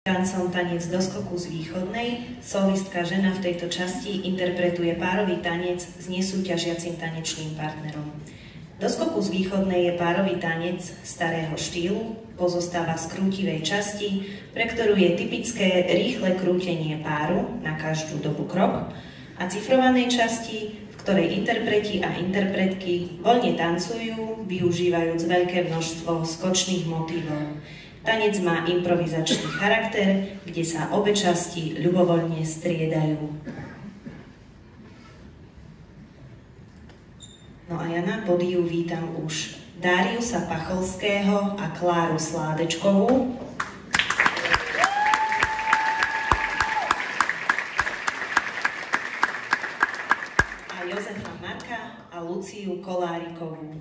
Tancom Tanec do skoku z východnej, solistka žena v tejto časti interpretuje párový tanec s nesúťažiacim tanečným partnerom. Do skoku z východnej je párový tanec starého štýlu, pozostáva z krútivej časti, pre ktorú je typické rýchle krútenie páru na každú dobu krok, a cifrovanej časti, v ktorej interpreti a interpretky voľne tancujú, využívajúc veľké množstvo skočných motívov. Tanec má improvizačný charakter, kde sa obe časti ľubovoľne striedajú. No a ja na pódiu vítam už Dariusa Pacholského a Kláru Sládečkovú. A Jozefa Marka a Luciu Kolárikovú.